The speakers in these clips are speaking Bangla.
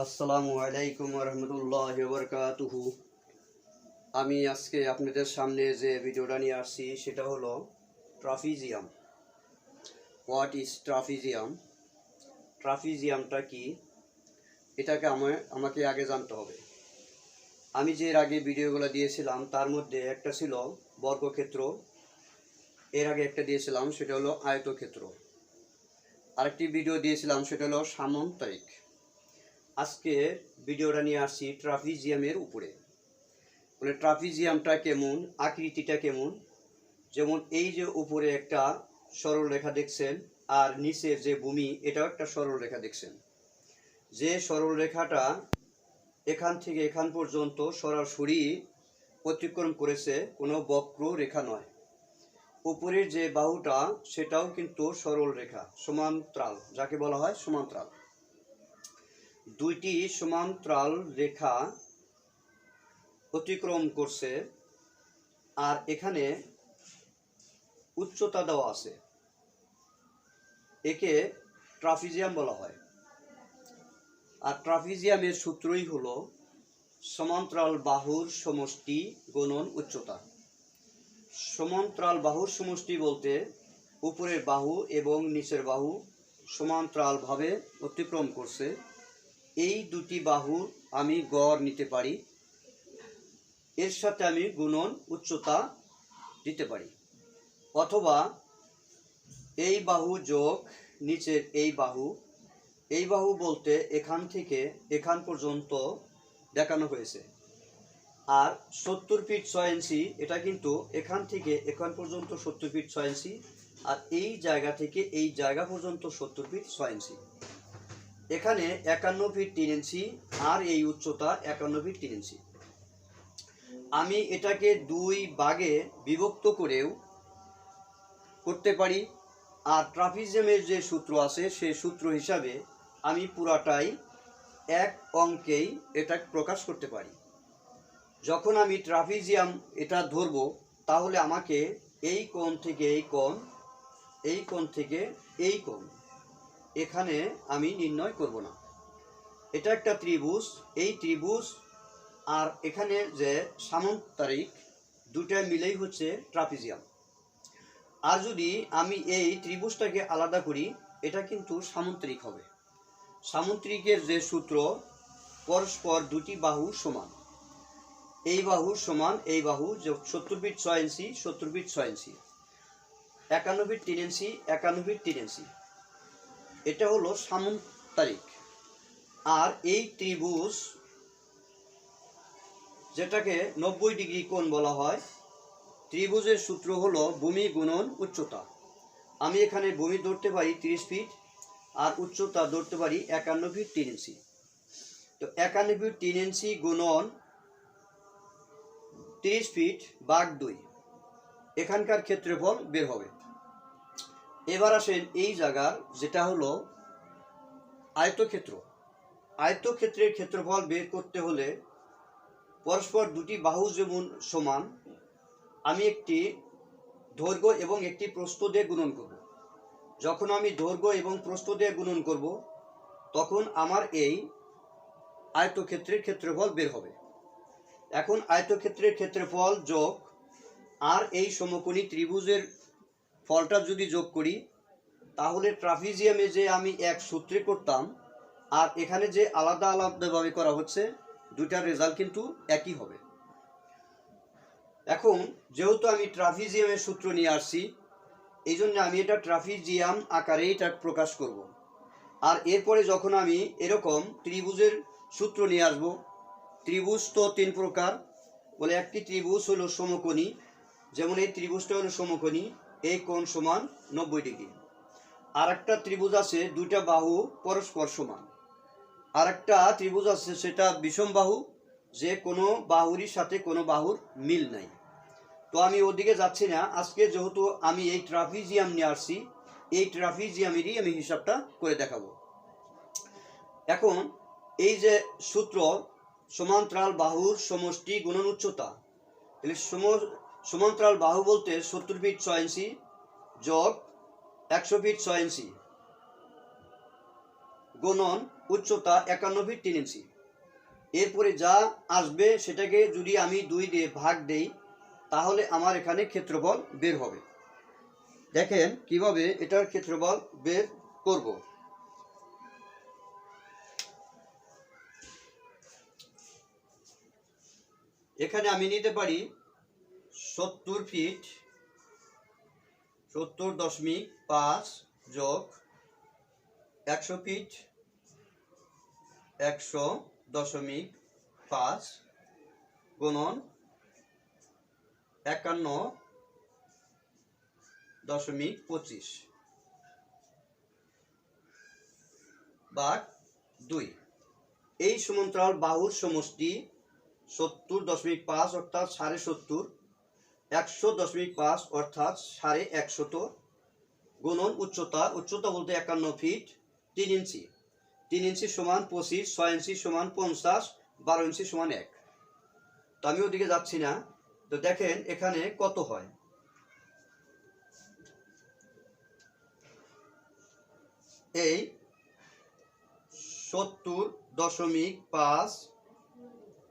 আসসালামু আলাইকুম রহমতুল্লাহি ওয়া বারাকাতুহু। আমি আজকে আপনাদের সামনে যে ভিডিওটা নিয়ে আসছি সেটা হলো ট্রাপিজিয়াম। What is trapezium? ট্রাপিজিয়ামটা কি, এটাকে আমাকে আগে জানতে হবে। আমি যে এর আগে ভিডিওগুলো দিয়েছিলাম তার মধ্যে একটা ছিল বর্গক্ষেত্র, এর আগে একটা দিয়েছিলাম সেটা হলো আয়তক্ষেত্র, আরেকটি ভিডিও দিয়েছিলাম সেটা হলো সামন্তরিক। আজকে ভিডিওটা নিয়ে আসছি ট্রাপিজিয়ামের উপরে। বলে ট্রাপিজিয়ামটা কেমন, আকৃতিটা কেমন। যেমন এই যে উপরে একটা সরল রেখা দেখছেন, আর নিচের যে ভূমি এটাও একটা সরল রেখা দেখছেন। যে সরল রেখাটা এখান থেকে এখান পর্যন্ত সরাসরি অতিক্রম করেছে, কোনো বক্র রেখা নয়। উপরের যে বাহুটা সেটাও কিন্তু সরল রেখা, সমান্তরাল, যাকে বলা হয় সমান্তরাল। দুইটি সমান্তরাল রেখা অতিক্রম করছে, আর এখানে উচ্চতা দেওয়া আছে, একে ট্রাপিজিয়াম বলা হয়। আর ট্রাপিজিয়ামের সূত্রই হলো সমান্তরাল বাহুর সমষ্টি গুণন উচ্চতা। সমান্তরাল বাহুর সমষ্টি বলতে উপরের বাহু এবং নিচের বাহু সমান্তরালভাবে অতিক্রম করছে, এই দুটি বাহু আমি গড় নিতে পারি, এর সাথে আমি গুণন উচ্চতা দিতে পারি। অথবা এই বাহু যোগ নিচের এই বাহু বলতে এখান থেকে এখান পর্যন্ত দেখানো হয়েছে। আর 70 ফিট 6 ইঞ্চি, এটা কিন্তু এখান থেকে এখান পর্যন্ত 70 ফিট 6 ইঞ্চি, আর এই জায়গা থেকে এই জায়গা পর্যন্ত 70 ফিট 6 ইঞ্চি। এখানে 51 ফিট 3 ইঞ্চি, আর এই উচ্চতা 51 ফিট 3 ইঞ্চি। আমি এটাকে দুই ভাগে বিভক্ত করেও করতে পারি। আর ট্রাপিজিয়ামের যে সূত্র আছে সেই সূত্র হিসাবে আমি পুরাটাই এক অঙ্কেই এটা প্রকাশ করতে পারি। যখন আমি ট্রাপিজিয়াম এটা ধরব, তাহলে আমাকে এই কোণ থেকে এই কোণ, এই কোণ থেকে এই কোণ এখানে আমি নির্ণয় করব না। এটা একটা ত্রিভুজ, এই ত্রিভুজ আর এখানে যে সামন্তরিক, দুটা মিলেই হচ্ছে ট্রাপিজিয়াম। আর যদি আমি এই ত্রিভুজটাকে আলাদা করি, এটা কিন্তু সামন্তরিক হবে। সামন্তরিকের যে সূত্র, পরস্পর দুটি বাহু সমান, এই বাহু সমান এই বাহু, 70 ফিট 6 ইঞ্চি 70 ফিট 6 ইঞ্চি, 51 ফিট 3 ইঞ্চি 51 ফিট 3 ইঞ্চি, এটা হলো সামন্তরিক। আর এই ত্রিভুজ, যেটাকে 90 ডিগ্রি কোণ বলা হয়, ত্রিভুজের সূত্র হলো ভূমি গুণন উচ্চতা। আমি এখানে ভূমি ধরতে পারি 30 ফিট, আর উচ্চতা ধরতে পারি 51 ফিট 3 ইঞ্চি। তো 51 ফিট 3 ইঞ্চি গুণন 30 ফিট ভাগ 2, এখানকার ক্ষেত্রফল বের হবে। এবার আসেন এই জায়গার, যেটা হলো আয়তক্ষেত্র। আয়তক্ষেত্রের ক্ষেত্রফল বের করতে হলে পরস্পর দুটি বাহু যেমন সমান, আমি একটি দৈর্ঘ্য এবং একটি প্রস্থ দিয়ে গুণন করব। যখন আমি দৈর্ঘ্য এবং প্রস্থ দিয়ে গুণন করব, তখন আমার এই আয়তক্ষেত্রের ক্ষেত্রফল বের হবে। এখন আয়তক্ষেত্রের ক্ষেত্রফল যোগ আর এই সমকোণী ত্রিভুজের ফলটা যদি যোগ করি, তাহলে ট্রাপিজিয়ামে যে আমি এক সূত্রে করতাম আর এখানে যে আলাদা আলাদাভাবে করা হচ্ছে, দুটার রেজাল্ট কিন্তু একই হবে। এখন যেহেতু আমি ট্রাপিজিয়ামের সূত্র নিয়ে আসছি, এই জন্য আমি এটা ট্রাপিজিয়াম আকারে এটা প্রকাশ করব। আর এরপরে যখন আমি এরকম ত্রিভুজের সূত্র নিয়ে আসব, ত্রিভুজ তো 3 প্রকার। বলে একটি ত্রিভুজ হলো সমকোণী, যেমন এই ত্রিভুজটা হলো সমকোণী, এই কোণ সমান 90 ডিগ্রি। আর একটা ত্রিভুজ আছে দুইটা বাহু পরস্পর সমান। আর একটা ত্রিভুজ আছে সেটা বিষম বাহু, যে কোনো বাহুরই সাথে কোনো বাহুর মিল নাই। তো আমি ওদিকে যাচ্ছি না, আজকে যেহেতু আমি এই ট্রাপিজিয়াম নিয়ে আসছি, এই ট্রাপিজিয়ামেরই আমি হিসাবটা করে দেখাবো। এখন এই যে সূত্র সমান্তরাল বাহুর সমষ্টি গুণন উচ্চতা, তাহলে সমান্তরাল বাহু বলতে 70 ফিট 6 ইঞ্চি যোগ 100 ফিট 6 ইঞ্চি গুণন উচ্চতা 51 ফিট 3 ইঞ্চি। এরপরে যা আসবে সেটাকে যদি আমি 2 দিয়ে ভাগ দেই তাহলে আমার এখানে ক্ষেত্রফল বের হবে। দেখেন কিভাবে এটার ক্ষেত্রফল বের করব। এখানে আমি নিতে পারি 70 ফিট 70.5 যোগ 100 ফিট 100.5 গুণন 51.25 ভাগ 2। এই সমান্তরাল বাহুর সমষ্টি 70.5 অর্থাৎ 70.5, 100.5 অর্থাৎ 150 গুণন উচ্চতা, উচ্চতা বলতে 51 ফিট 3 ইঞ্চি, 3 ইঞ্চি সমান 25, 6 ইঞ্চি সমান 50, 12 ইঞ্চি সমান 1। তো আমি ওদিকে যাচ্ছি না। তো দেখেন এখানে কত হয়। এই 70.5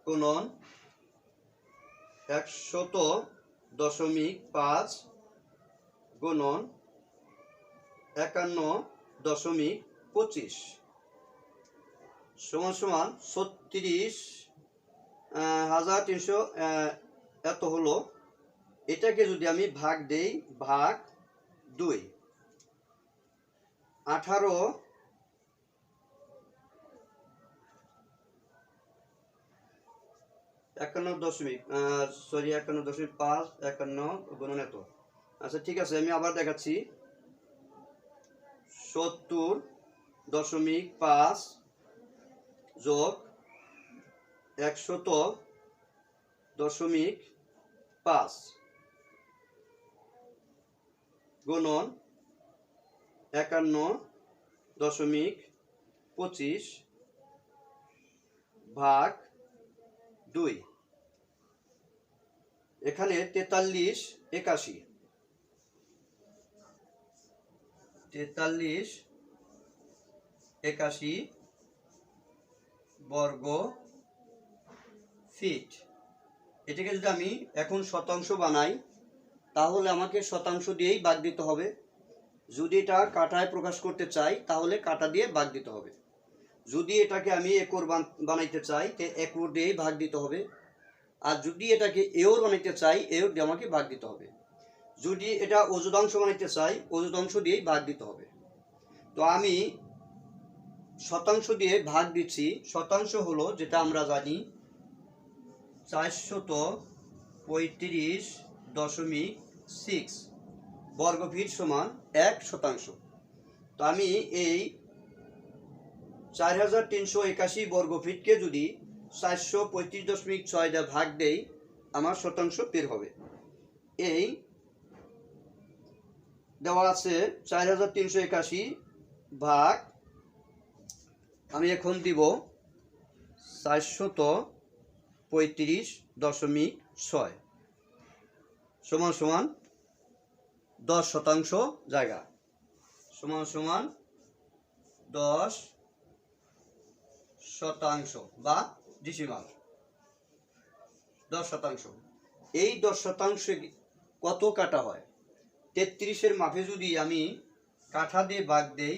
গুণন 100.5 গুণন 51.25 সমান সমান 36,300 এত হলো। এটাকে যদি আমি ভাগ দেই ভাগ 2, 18 51.5 51 গুণন এত। আচ্ছা ঠিক আছে, আমি আবার দেখাচ্ছি। 70.5 যোগ 100.5 গুণন 51.25 ভাগ 2। এখানে 43 81 বর্গ ফিট। এটাকে যদি আমি এখন শতাংশ বানাই তাহলে আমাকে শতাংশ দিয়েই ভাগ দিতে হবে। যদি এটা কাটায় প্রকাশ করতে চাই তাহলে কাটা দিয়ে ভাগ দিতে হবে। যদি এটাকে আমি একর বানাইতে চাই তে একর দিয়েই ভাগ দিতে হবে। আর যদি এটাকে এওর বানাইতে চাই এওর দিয়ে আমাকে ভাগ দিতে হবে। যদি এটা অযুতাংশ বানাইতে চাই অযুতাংশ দিয়েই ভাগ দিতে হবে। তো আমি শতাংশ দিয়ে ভাগ দিচ্ছি। শতাংশ হলো যেটা আমরা জানি 435.6 বর্গফিট সমান 1 শতাংশ। তো আমি এই 4381 বর্গফিটকে যদি 435.6 দিয়ে ভাগ দেই আমার শতাংশ বের হবে। এই দেওয়া আছে 4381 ভাগ, আমি এখন দিব 435.6 সমান সমান 10 শতাংশ জায়গা সমান সমান 10 শতাংশ বা ডিসিমাল 10 শতাংশ। এই 10 শতাংশে কত কাটা হয়? 33-এর মাপে যদি আমি কাঠা দিয়ে ভাগ দেই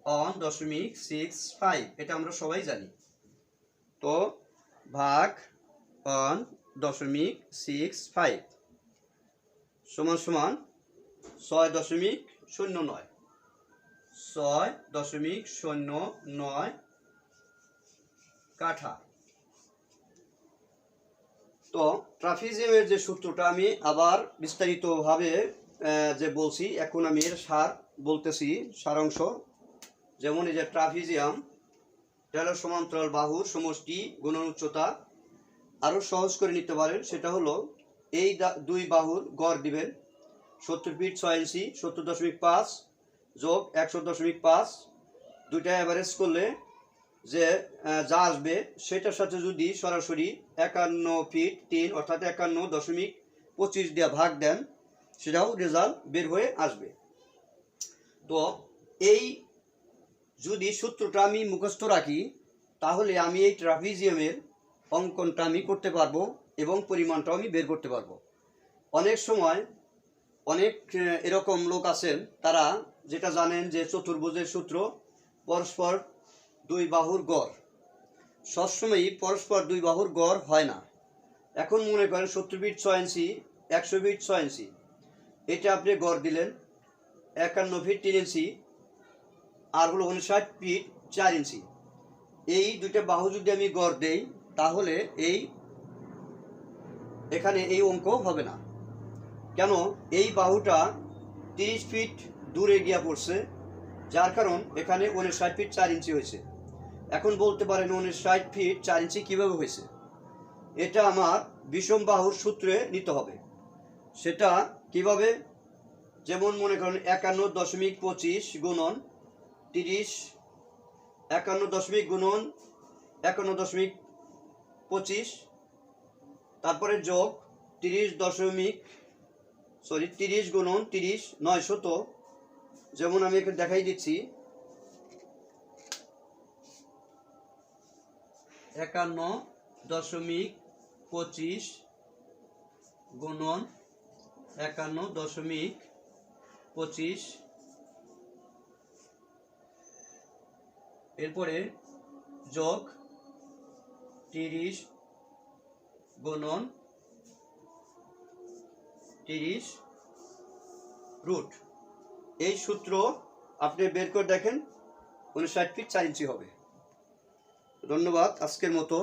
1.65, এটা আমরা সবাই জানি। তো ভাগ 1.65 সমান সমান 6.09 6.09 কাঠা। তো ট্রাপিজিয়ামের যে সূত্রটা আমি আবার বিস্তারিতভাবে যে বলছি, এখন আমি এর সার বলতেছি, সারাংশ। যেমন এই যে ট্রাপিজিয়াম এটা হলো সমান্তরাল বাহুর সমষ্টি গুণন উচ্চতা। আরও সহজ করে নিতে পারেন, সেটা হলো এই দুই বাহুর গড় দিবেন 70 ফিট 6 ইঞ্চি 70.5 যোগ 100.5, দুইটা অ্যাভারেজ করলে যে যা আসবে সেটার সাথে যদি সরাসরি 51 ফিট 3 অর্থাৎ 51.25 দিয়ে ভাগ দেন সেটাও রেজাল্ট বের হয়ে আসবে। তো এই যদি সূত্রটা আমি মুখস্থ রাখি তাহলে আমি এই ট্রাপিজিয়ামের অঙ্কনটা আমি করতে পারবো এবং পরিমাণটাও আমি বের করতে পারবো। অনেক সময় অনেক এরকম লোক আছেন, তারা যেটা জানেন যে চতুর্ভুজের সূত্র পরস্পর দুই বাহুর গড়, সবসময়ই পরস্পর দুই বাহুর গড় হয় না। এখন মনে করেন 70 ফিট 6 ইঞ্চি, 100 ফিট 6 ইঞ্চি, এটা আপনি গড় দিলেন 51 ফিট 3 ইঞ্চি, আর হলো 59 ফিট 4 ইঞ্চি। এই দুইটা বাহু যদি আমি গড় দেই তাহলে এখানে এই অঙ্ক হবে না। কেন? এই বাহুটা 30 ফিট দূরে গিয়া পড়ছে, যার কারণ এখানে 59 ফিট 4 ইঞ্চি হয়েছে। এখন বলতে পারেন 59 ফিট 4 ইঞ্চি কীভাবে হয়েছে? এটা আমার বিষম বাহুর সূত্রে নিতে হবে। সেটা কিভাবে? যেমন মনে করেন 51.25 গুণন 30, 51 গুণন 51.25, তারপরে যোগ 30 গুণন 30 900। যেমন আমি এখানে দেখাই দিচ্ছি, 51.25 গুণন 51.25, এরপরে যোগ 30 গুণন 30 রুট। এই সূত্র আপনি বের করে দেখেন 59 ফিট 4 ইঞ্চি হবে। ধন্যবাদ। আজকের মতো